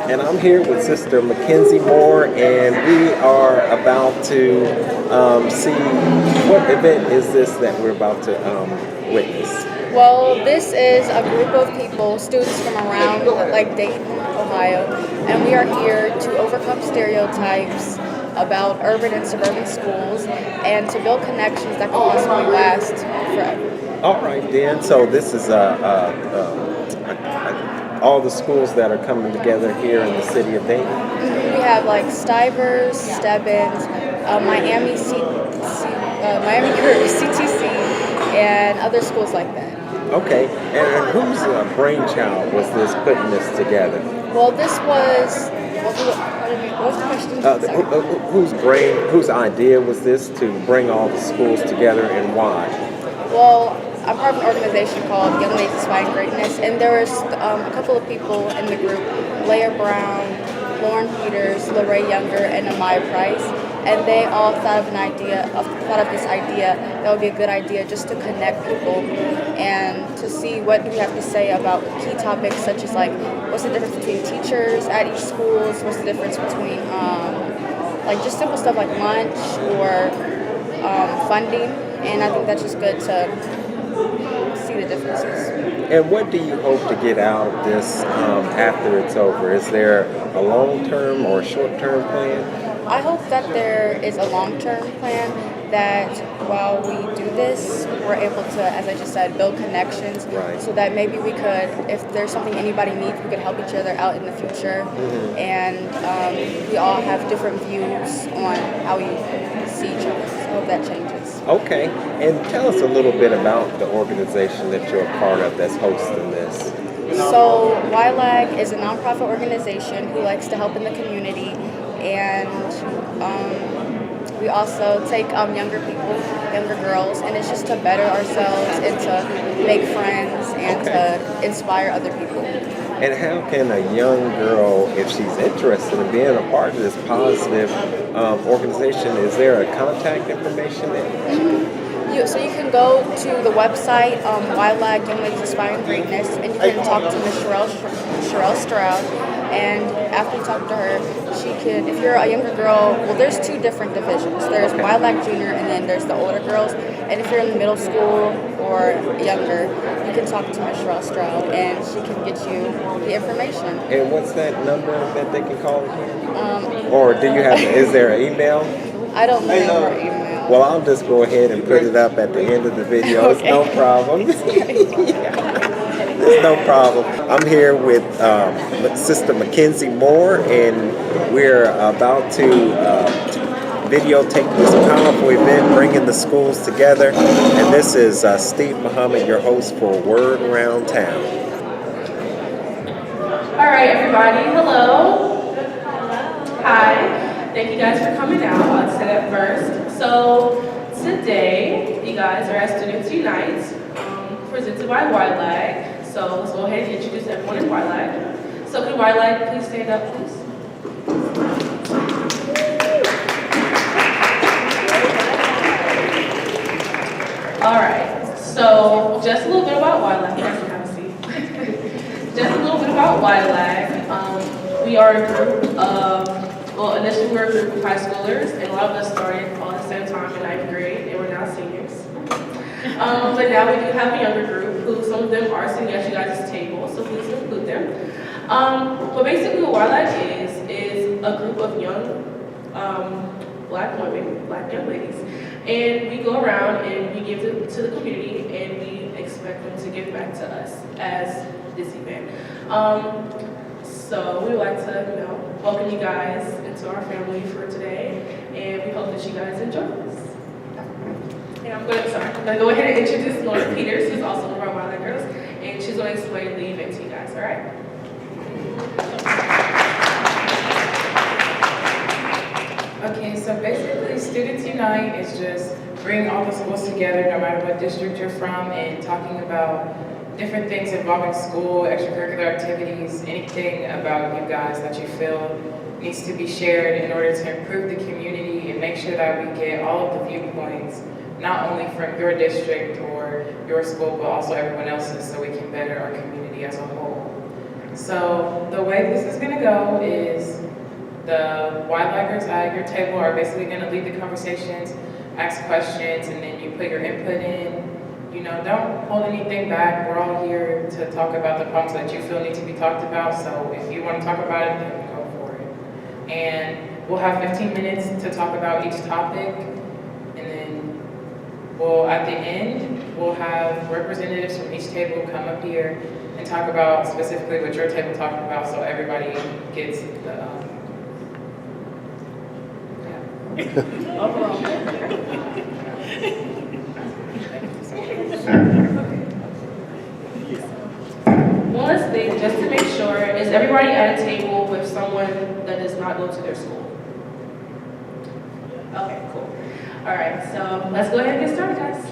and I'm here with Sister Mackenzie Moore, and we are about to see what event is this that we're about to witness. Well, this is a group of people, students from around like Dayton, Ohio, and we are here to overcome stereotypes about urban and suburban schools and to build connections that can possibly last forever. All right, then. So this is all the schools that are coming together here in the city of Dayton. We have like Stivers, Stebbins, Miami CTC, and other schools like that. Okay, and whose brainchild was this putting this together? Well, this was. What was the question? Whose idea was this to bring all the schools together, and why? Well, I'm part of an organization called Young Ladies Aspiring Greatness, and there was a couple of people in the group, Leah Brown, Lauren Peters, Lorraine Younger, and Amaya Price, and they all thought of this idea that would be a good idea just to connect people and to see what do we have to say about key topics such as like what's the difference between teachers at each school, what's the difference between like just simple stuff like lunch or funding, and I think that's just good to see the differences. And what do you hope to get out of this after it's over? Is there a long-term or short-term plan? I hope that there is a long-term plan that while we do this, we're able to, as I just said, build connections so that maybe we could, if there's something anybody needs, we could help each other out in the future. Mm-hmm. And we all have different views on how we see each other. So I hope that changes. Okay. And tell us a little bit about the organization that you're a part of that's hosting this. So YLAG is a nonprofit organization who likes to help in the community, and we also take younger people, younger girls, and it's just to better ourselves and to make friends and to inspire other people. And how can a young girl, if she's interested in being a part of this positive organization, is there a contact information there? So you can go to the website, YLAG-Young Ladies Aspiring Greatness, and you can talk to Ms. Sherelle Stroud. And after you talk to her, she can, if you're a younger girl, well, there's two different divisions. There's YLAG Junior, and then there's the older girls. And if you're in middle school or younger, you can talk to Ms. Sherelle Stroud, and she can get you the information. And what's that number that they can call again? Or do you have, is there an email? I don't know her email. Well, I'll just go ahead and put it up at the end of the video. It's no problem. It's no problem. I'm here with Sister Mackenzie Moore, and we're about to videotape this powerful event, bringing the schools together. And this is Steve Muhammad, your host for Word Around Town. All right, everybody. Hello. Hi. Thank you guys for coming out. I'll say that first. So today, you guys are at Students Unite, presented by YLAG. So let's go ahead and introduce everyone at YLAG. So could YLAG please stand up, please? All right. So just a little bit about YLAG. Have a seat. Just a little bit about YLAG. We are a group of. Well, initially we were a group of high schoolers, and a lot of us started all at the same time in 9th grade, and we're now seniors. But now we do have a younger group, who some of them are sitting at you guys' table, so please include them. But basically what YLAG is a group of young black women, black young ladies, and we go around and we give to the community, and we expect them to give back to us as this event. So we would like to, welcome you guys into our family for today, and we hope that you guys enjoy this. And I'm going to go ahead and introduce Lauren Peters, who's also one of our YLAG girls, and she's going to explain the event to you guys, all right? Okay, so basically Students Unite is just bringing all the schools together, no matter what district you're from, and talking about different things involving school, extracurricular activities, anything about you guys that you feel needs to be shared in order to improve the community and make sure that we get all of the viewpoints, not only from your district or your school, but also everyone else's, so we can better our community as a whole. So the way this is gonna go is the YLAGers at your table are basically gonna lead the conversations, ask questions, and then you put your input in. You know, don't hold anything back. We're all here to talk about the problems that you feel need to be talked about. So if you want to talk about it, then go for it. And we'll have 15 minutes to talk about each topic. And then at the end, we'll have representatives from each table come up here and talk about specifically what your table talked about, so everybody gets the One last thing, just to make sure, is everybody at a table with someone that does not go to their school? Okay, cool. All right, so let's go ahead and get started, guys.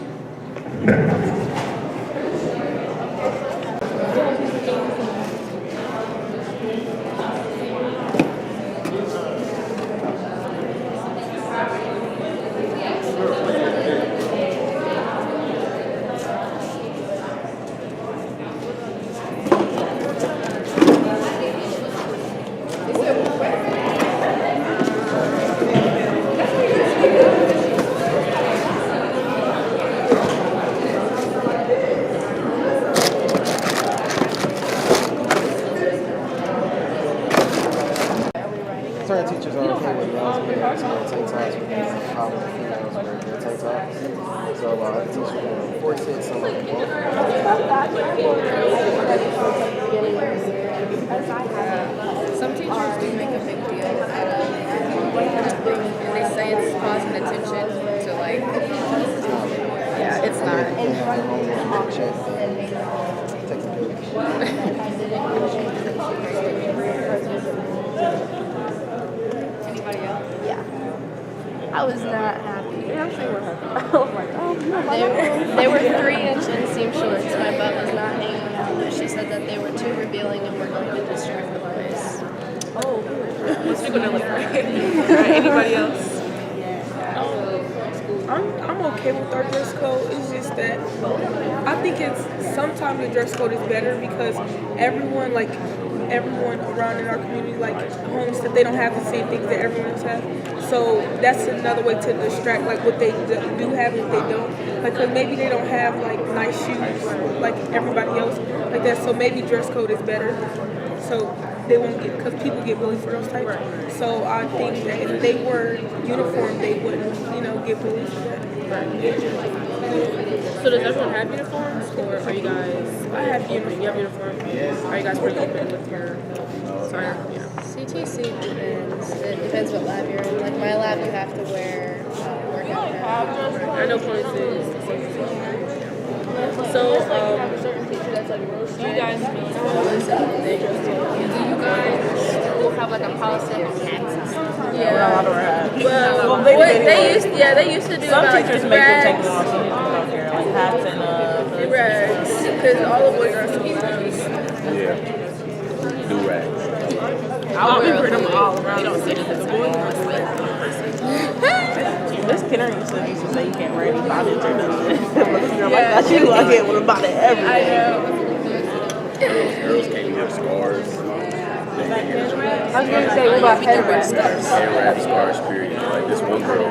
Certain teachers are okay with males wearing tank tops because of how many females wear their tank tops. So other teachers will force it, some of them won't. Some teachers do make a big deal out of and they say it's causing attention to like, yeah, it's They not. have their own check and take the Anybody else? Yeah. I was not happy. Yeah, I'm sure we're happy. Oh my god. They were 3-inch inseam shorts. My butt was not hanging out, but she said that they were too revealing and were going to distract the boys. Oh, most people don't look right. Anybody else? I'm okay with our dress code. It's just that I think it's sometimes the dress code is better because everyone around in our community like homes that they don't have the same things that everyone else has. So that's another way to distract like what they do have if they don't. Like, cause maybe they don't have like nice shoes like everybody else like that. So maybe dress code is better. So they won't get, because people get bullied for those types. So I think that if they were uniform, they wouldn't, get bullied for that. So does everyone have uniforms, or are you guys? I have uniform. You have uniform. Are you guys pretty open with your? Sorry. Yeah. CTC depends. It depends what lab you're in. Like my lab, you have to wear workout wear. I know Florence is the same thing. So, do you guys feel You guys will have like a policy of hats. Yeah. Well, they used to do some about, teachers like, make them rags. take them off, so they don't care, like hats and Rags, because all the boys are sometimes. Yeah. Do rags. I'll wear them all around. You don't see them. The boys are sweat. Miss Kenner used to say you can't wear any bondage or nothing. Like that, you I get with a bonnet everywhere. I know. Girls can't wear scars. I was gonna say, what about head wraps? Hair wrap, scars, period. Like this one girl,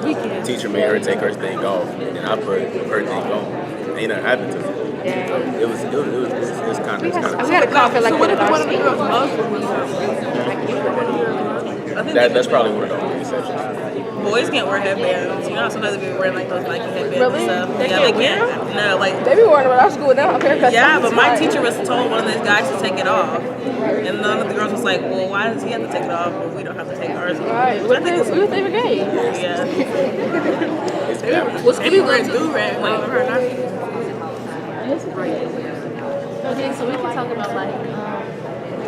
the teacher made her take her thing off, and I put her thing on. Ain't nothing happened to me. It was kind of. We had a coffee like one of our That's probably one of the only exceptions. Boys can't wear headbands. You know how sometimes they be wearing like those Nike headbands Really? and stuff. They Yeah, can't they can't. No, like They be worrying about our school now. Haircuts. yeah, but my teacher was told one of those guys to take it off, and none of the girls was like, "Well, why does he have to take it off, but we don't have to take ours off?" Right. Which I think is We were they gay. yeah. What's They be wearing do-rag all over her neck. Okay, so we can talk about like,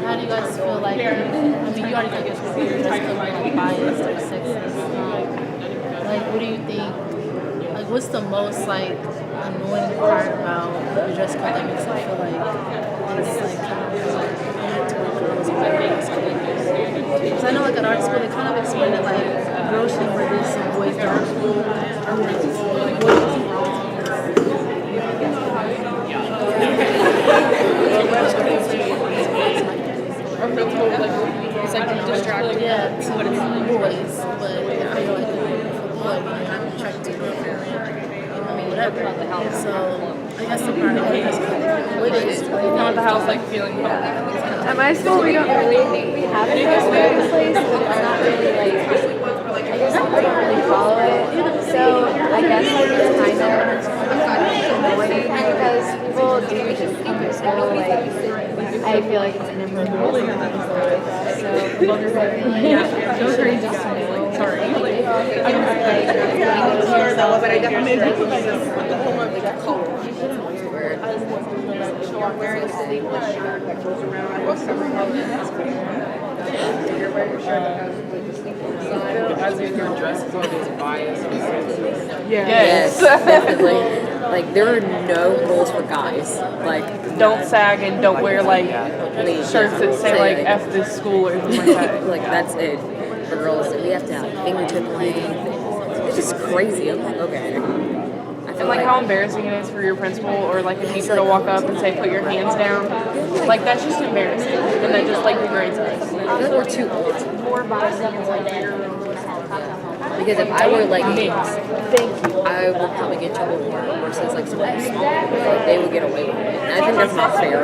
how do you guys feel like, I mean, you already know your school, your dress code might be biased or sexist. Like, what do you think, like, what's the most, like, annoying part about your dress code that makes it feel like it's, like, kind of, like, toward girls or like girls' school? Because I know, like, at our school, they kind of explain it like, girls should wear this and boys don't. Like, what do you think? distracting. Yeah, to boys, but I feel like for boy, we have to try to do whatever. So I guess the part of it is what is Not the house like feeling At my school, we don't really have a dress code in place. It's not really like, I guess we don't really follow it. So I guess like it's kind of annoying because people do just come to school like, I feel like it's inappropriate to come to school like that. So don't hurry just to know. Sorry. But I definitely wearing a sleeveless shirt that goes around. You're wearing a shirt that has like the sleeveless side. As if your dress is always biased. Yes, definitely. Like there are no rules for guys. Like don't sag and don't wear like shirts that say like F this school or something like that. Like that's it. For girls, we have to have fingertip length. It's just crazy. I'm like, okay. And like how embarrassing it is for your principal or like a teacher to walk up and say put your hands down. Like that's just embarrassing. And that just like degrades us. I feel like we're too old. Because if I were like I would probably get in trouble more versus like someone small. Like, they would get away with it. And I think that's not fair.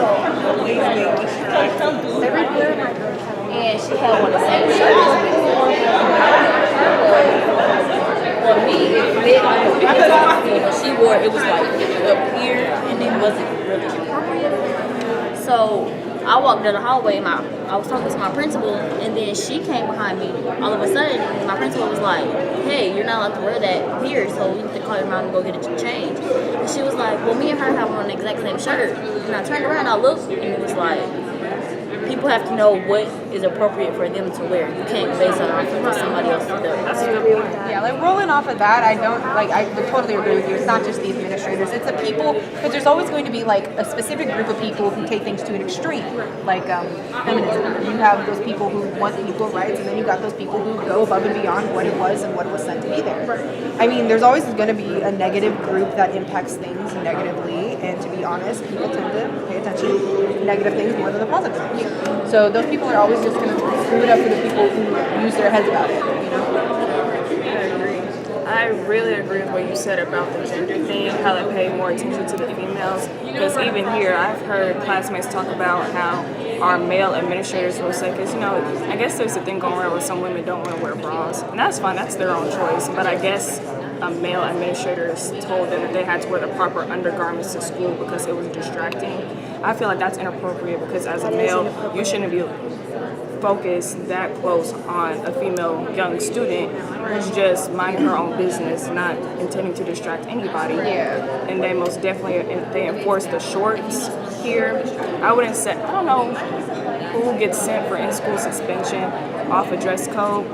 And she had one of the same shirts. For me, she wore it was like up here and it wasn't really appropriate. So I walked down the hallway and I was talking to my principal and then she came behind me. All of a sudden my principal was like, hey, you're not allowed to wear that here, so you need to call your mom and go get it changed. And she was like, well, me and her have on the exact same shirt. And I turned around and I looked and it was like, people have to know what is appropriate for them to wear. You can't base it off of what somebody else does. That's a good point. Yeah, like rolling off of that, I would totally agree with you. It's not just the administrators, it's the people, because there's always going to be like a specific group of people who take things to an extreme, like feminism. You have those people who want equal rights, and then you got those people who go above and beyond what it was and what it was sent to be there. I mean, there's always going to be a negative group that impacts things negatively, and to be honest, people tend to pay attention to negative things more than the positive things. So those people are always just going to screw it up for the people who use their heads about it, you know? I really agree with what you said about the gender thing, how they pay more attention to the females. Because even here, I've heard classmates talk about how our male administrators will say, because, you know, I guess there's a thing going around where some women don't want to wear bras. And that's fine, that's their own choice. But I guess male administrators told them that they had to wear the proper undergarments to school because it was distracting. I feel like that's inappropriate because as a male, you shouldn't be focused that close on a female young student who's just minding her own business, not intending to distract anybody. Yeah. And they most definitely, they enforce the shorts here. I wouldn't say, I don't know who gets sent for in-school suspension off a dress code,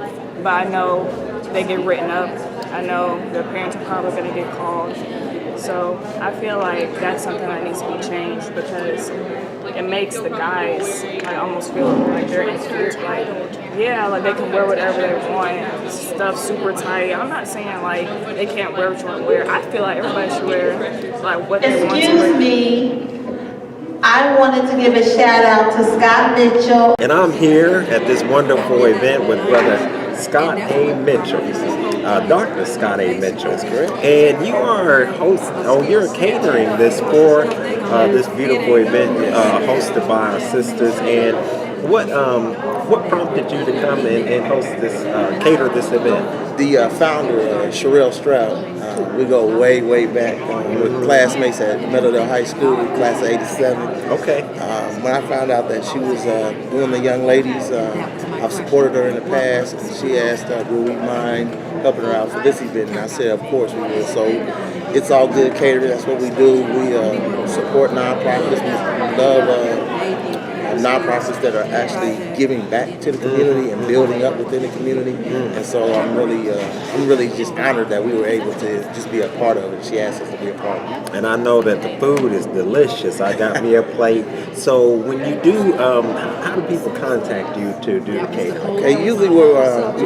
but I know they get written up. I know their parents are probably going to get called. So I feel like that's something that needs to be changed because it makes the guys like almost feel like they're insecure. Like, yeah, like they can wear whatever they want, stuff super tight. I'm not saying like they can't wear what you want to wear. I feel like everybody should wear like what they want to wear. Excuse me, I wanted to give a shout out to Scott Mitchell. And I'm here at this wonderful event with Brother Scott A. Mitchell, Dr. Scott A. Mitchell, and you are you're catering this for this beautiful event hosted by our sisters. And what prompted you to come and host this, cater this event? The founder, Sherelle Stroud, we go way back. We're classmates at Meadowdale High School, class of '87. Okay. When I found out that she was doing the young ladies, I've supported her in the past. And she asked, will we mind helping her out for this event? And I said, of course we will. So it's all good catering. That's what we do. We support nonprofits. We love nonprofits that are actually giving back to the community and building up within the community. And so I'm really just honored that we were able to just be a part of it. She asked us to be a part of it. And I know that the food is delicious. I got me a plate. So when you do, how do people contact you to do the catering? Okay, usually we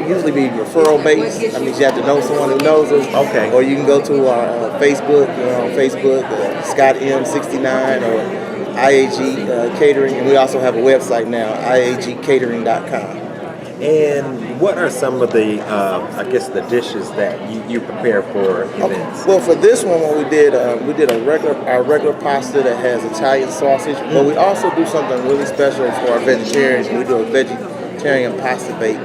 usually be referral based. That means you have to know someone who knows us. Okay. Or you can go to our Facebook. We're on Facebook, Scott M69 or IAG Catering, and we also have a website now, iagcatering.com. And what are some of the, I guess, the dishes that you prepare for events? Well, for this one, what we did our regular pasta that has Italian sausage, but we also do something really special for our vegetarians. We do a vegetarian pasta bake.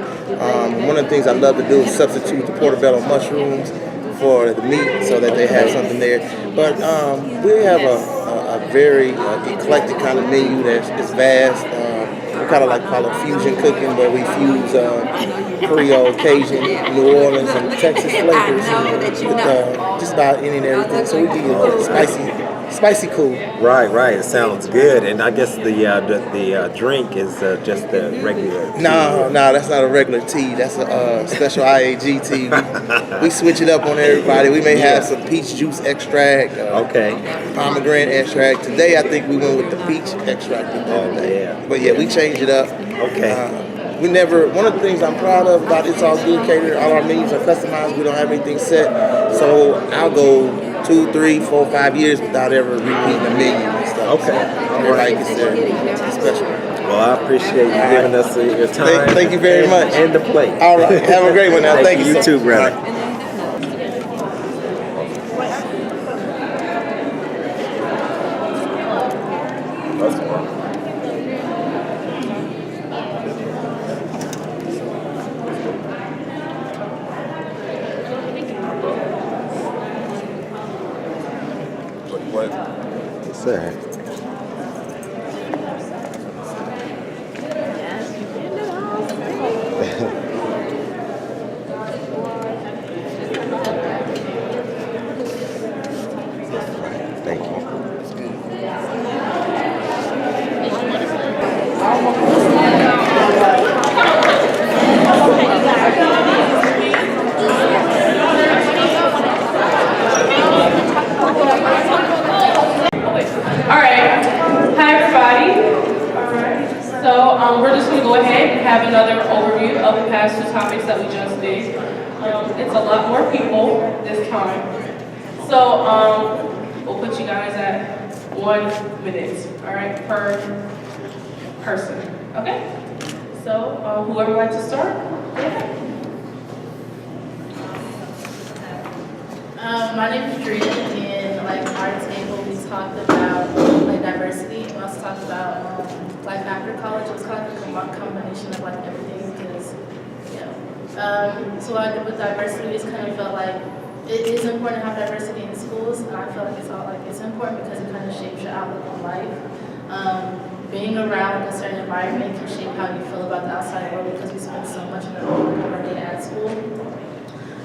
One of the things I love to do is substitute the portobello mushrooms for the meat so that they have something there. But we have a very eclectic kind of menu that's vast. We kind of like call it fusion cooking, where we fuse Creole, Cajun, New Orleans, and Texas flavors with just about any and everything. So we do spicy cool. Right. It sounds good. And I guess the drink is just the regular tea. No, that's not a regular tea. That's a special IAG tea. We switch it up on everybody. We may have some peach juice extract. Pomegranate extract. Today, I think we went with the peach extract. But yeah, we changed it up. One of the things I'm proud of about It's All Good Cater, all our menus are customized. We don't have anything set. So I'll go 2, 3, 4, 5 years without ever repeating the menu and stuff. Everybody gets their special. Well, I appreciate you giving us your time. Thank you very much. And the plate. All right. Have a great one now. Thank you. You too, brother. Yes, sir. Thank you. Alright, hi everybody. Alright, so we're just going to go ahead and have another overview of the past 2 topics that we just did. It's a lot more people this time. So we'll put you guys at 1 minute, alright, per person. Okay? So whoever would like to start, go ahead. My name is Drea, and like our table, we talked about like diversity. We also talked about life after college. It was kind of like a combination of like everything, because so what I did with diversity, we just kind of felt like it is important to have diversity in schools, and I feel like it's important because it kind of shapes your outlook on life. Being around a certain environment can shape how you feel about the outside world, because we spend so much of our day at school.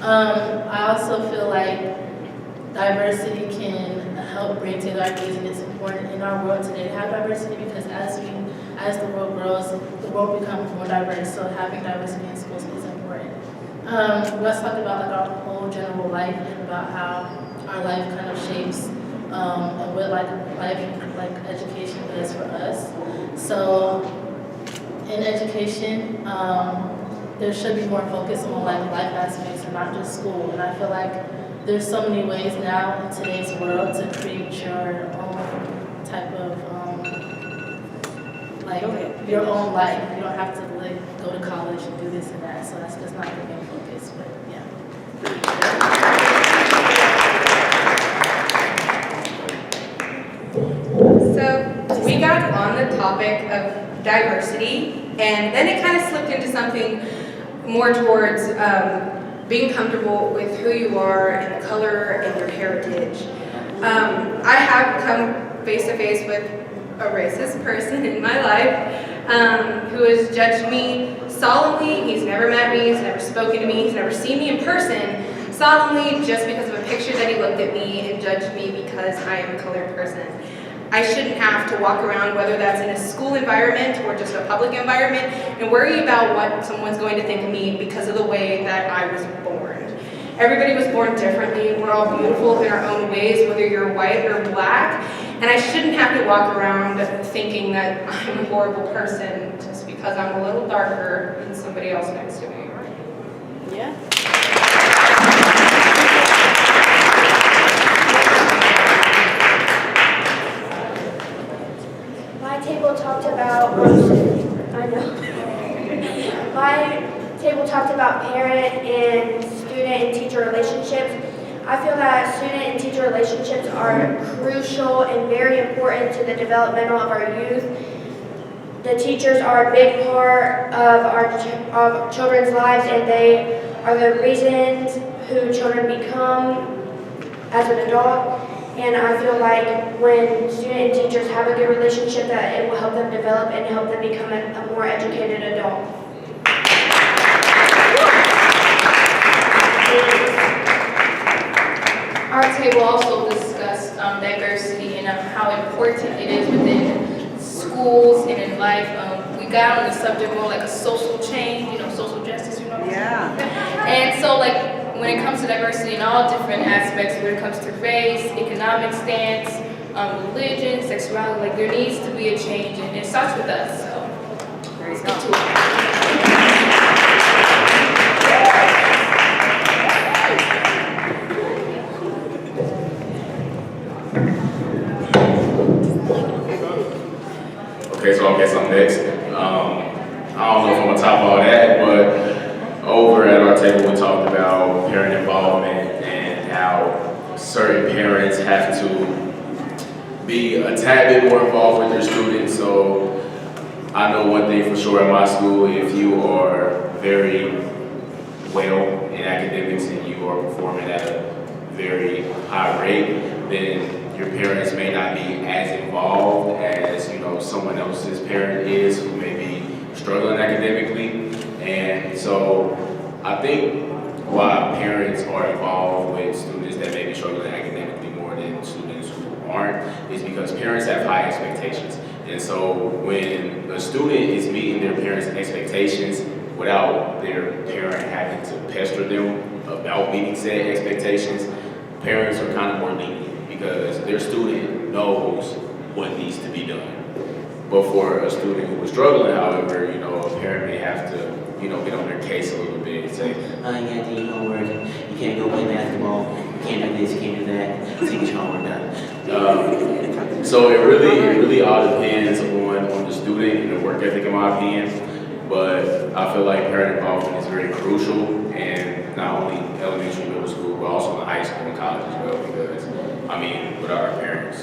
I also feel like diversity can help bring together ideas, and it's important in our world today to have diversity, because as the world grows, the world becomes more diverse, so having diversity in schools is important. Let's talk about like our whole general life, and about how our life kind of shapes and what like education does for us. So in education, there should be more focus on like life aspects and not just school. And I feel like there's so many ways now in today's world to create your own type of your own life. You don't have to go to college and do this and that. So that's just not the main focus. But So we got on the topic of diversity, and then it kind of slipped into something more towards being comfortable with who you are and the color and your heritage. I have come face to face with a racist person in my life who has judged me solemnly. He's never met me, he's never spoken to me, he's never seen me in person, solemnly just because of a picture that he looked at me and judged me because I am a colored person. I shouldn't have to walk around, whether that's in a school environment or just a public environment, and worry about what someone's going to think of me because of the way that I was born. Everybody was born differently. We're all beautiful in our own ways, whether you're white or black, and I shouldn't have to walk around thinking that I'm a horrible person just because I'm a little darker than somebody else next to me. Yeah. My table talked about, I know. my table talked about parent and student and teacher relationships. I feel that student and teacher relationships are crucial and very important to the developmental of our youth. The teachers are a big part of our children's lives, and they are the reasons who children become as an adult. And I feel like when student and teachers have a good relationship, that it will help them develop and help them become a more educated adult. Our table also discussed diversity and how important it is within schools and in life. We got on the subject more like a social change, social justice, Yeah. And so when it comes to diversity in all different aspects, when it comes to race, economic stance, religion, sexuality, there needs to be a change, and it starts with us. So let's get to it. Okay, so I guess I'm next. I don't know if I'm gonna top all that, but over at our table we talked about parent involvement and how certain parents have to be a tad bit more involved with their students. So I know one thing for sure in my school, if you are very well in academics and you are performing at a very high rate, then your parents may not be as involved as someone else's parent is who may be struggling academically. And so I think why parents are involved with students that may be struggling academically more than students who aren't is because parents have high expectations. And so when a student is meeting their parents' expectations without their parent having to pester them about meeting said expectations, parents are kind of more lenient because their student knows what needs to be done. But for a student who is struggling, however, a parent may have to, get on their case a little bit and say, you got to do your homework, you can't go play basketball, you can't do this, you can't do that, so get your homework done. So it really all depends on the student and the work ethic, in my opinion. But I feel like parent involvement is very crucial, and not only elementary, middle school, but also in high school and college as well. Because without our parents,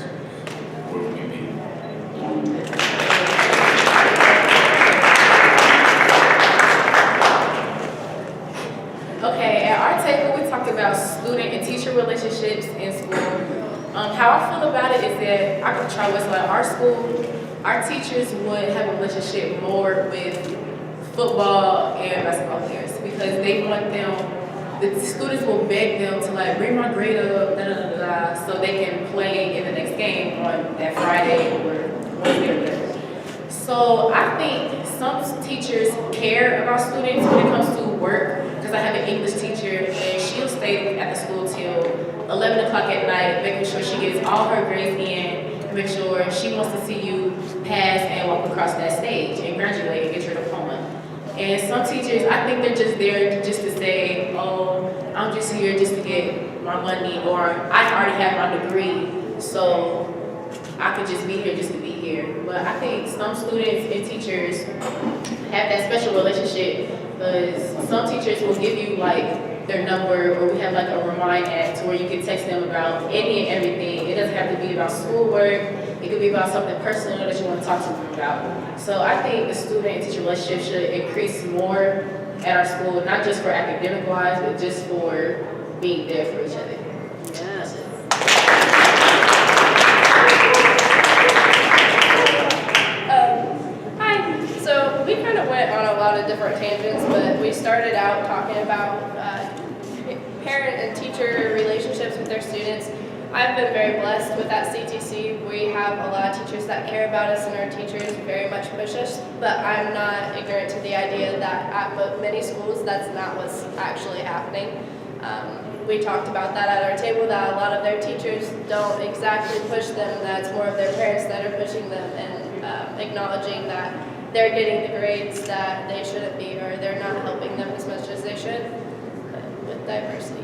where would we be? Okay, at our table we talked about student and teacher relationships in school. How I feel about it is that I could try what's like our school, our teachers would have a relationship more with football and basketball players because they want them, the students will beg them to bring my grade up, so they can play in the next game on that Friday or Wednesday or whatever. So I think some teachers care about students when it comes to work, because I have an English teacher and she'll stay at the school till 11 o'clock at night, making sure she gets all her grades in, and make sure she wants to see you pass and walk across that stage and graduate and get your diploma. And some teachers, I think they're just there just to say, oh, I'm just here just to get my money, or I already have my degree, so I could just be here just to be here. But I think some students and teachers have that special relationship, because some teachers will give you their number, or we have a remind app to where you can text them about any and everything. It doesn't have to be about schoolwork. It could be about something personal that you want to talk to them about. So I think the student and teacher relationship should increase more at our school, not just for academic wise, but just for being there for each other. Yes. Hi. So we kind of went on a lot of different tangents, but we started out talking about parent and teacher relationships with their students. I've been very blessed with that CTC. We have a lot of teachers that care about us, and our teachers very much push us, but I'm not ignorant to the idea that at many schools that's not what's actually happening. We talked about that at our table, that a lot of their teachers don't exactly push them, that's more of their parents that are pushing them and acknowledging that they're getting the grades that they shouldn't be, or they're not helping them as much as they should. But with diversity.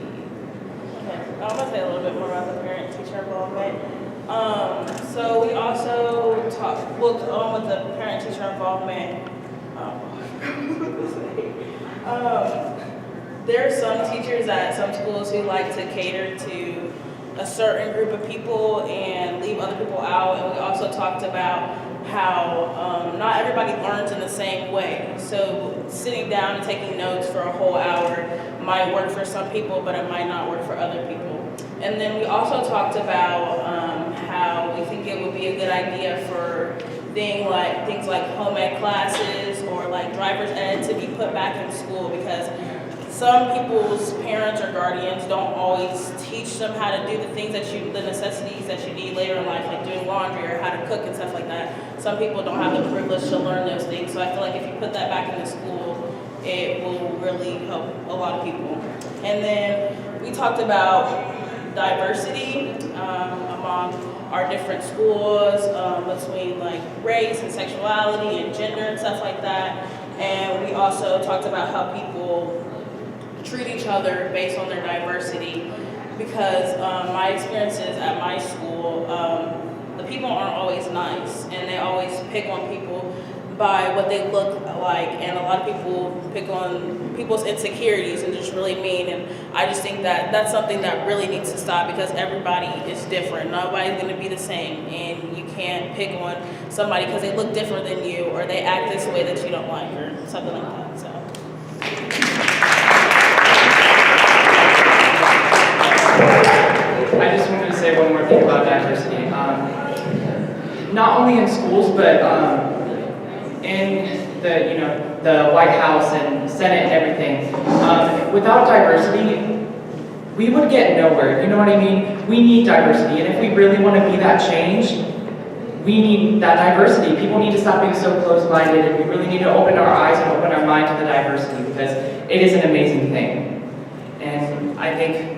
Okay, I'm gonna say a little bit more about the parent-teacher involvement. So we also looked on with the parent-teacher involvement. There are some teachers at some schools who like to cater to a certain group of people and leave other people out. And we also talked about how not everybody learns in the same way. So sitting down and taking notes for a whole hour might work for some people, but it might not work for other people. And then we also talked about how we think it would be a good idea for things like home ec classes or like driver's ed to be put back in school, because some people's parents or guardians don't always teach them how to do the things the necessities that you need later in life, like doing laundry or how to cook and stuff like that. Some people don't have the privilege to learn those things. So I feel like if you put that back in the school, it will really help a lot of people. And then we talked about diversity among our different schools, between like race and sexuality and gender and stuff like that. And we also talked about how people treat each other based on their diversity, because my experiences at my school, the people aren't always nice, and they always pick on people by what they look like, and a lot of people pick on people's insecurities and just really mean. And I just think that that's something that really needs to stop, because everybody is different. Nobody's going to be the same, and you can't pick on somebody because they look different than you or they act this way that you don't like or something like that. So. I just wanted to say one more thing about diversity. Not only in schools, but in the White House and Senate and everything. Without diversity, we would get nowhere. You know what I mean? We need diversity, and if we really want to be that change, we need that diversity. People need to stop being so closed-minded, and we really need to open our eyes and open our mind to the diversity, because it is an amazing thing. And I think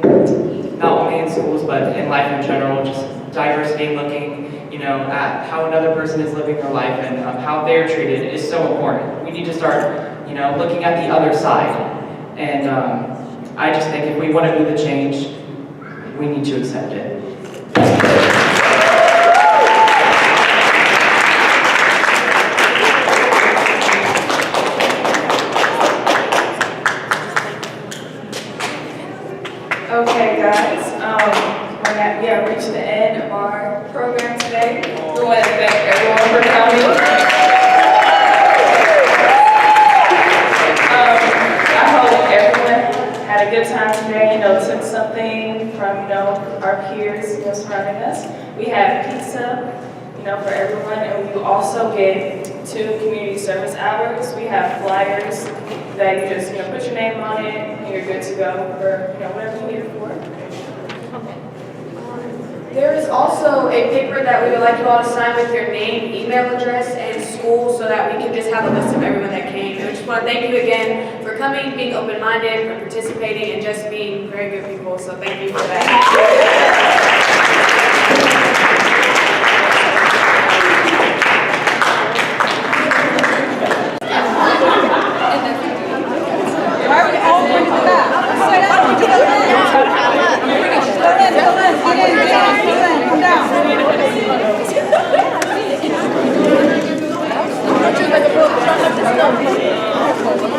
not only in schools, but in life in general, just diversity, looking, at how another person is living their life and how they're treated is so important. We need to start, looking at the other side. And I just think if we want to do the change, we need to accept it. Okay, guys, we have reached the end of our program today. We want to thank everyone for coming. I hope everyone had a good time today and took something from our peers surrounding us. We have pizza for everyone, and we also get 2 community service hours. We have flyers that you just put your name on it and you're good to go for whatever you need it for. There is also a paper that we would like you all to sign with your name, email address, and school, so that we can just have a list of everyone that came. And we just want to thank you again for coming, being open-minded, for participating, and just being very good people. So thank you for that.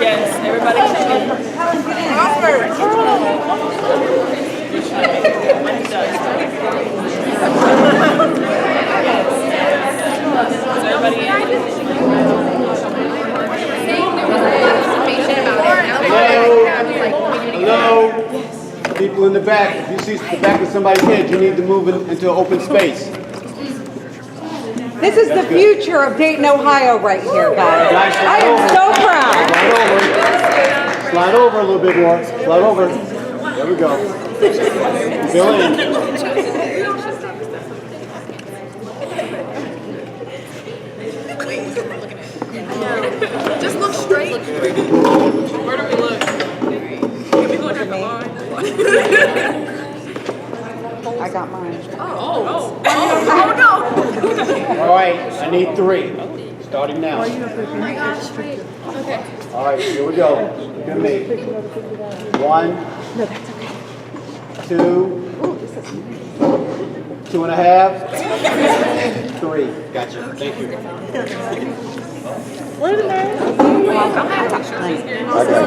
Yes, everybody can Hello? People in the back, if you see the back of somebody's head, you need to move into open space. This is the future of Dayton, Ohio right here, guys. I am so proud. Slide over a little bit more. Slide over. There we go. Fill in. Just look straight. Where do we look? We look at the line. I got mine. Oh no! All right, I need 3. Starting now. Oh my gosh. Okay. All right, here we go. Look at me. 1, 2, 2.5. 3. Gotcha. Thank you. Wait a minute. I got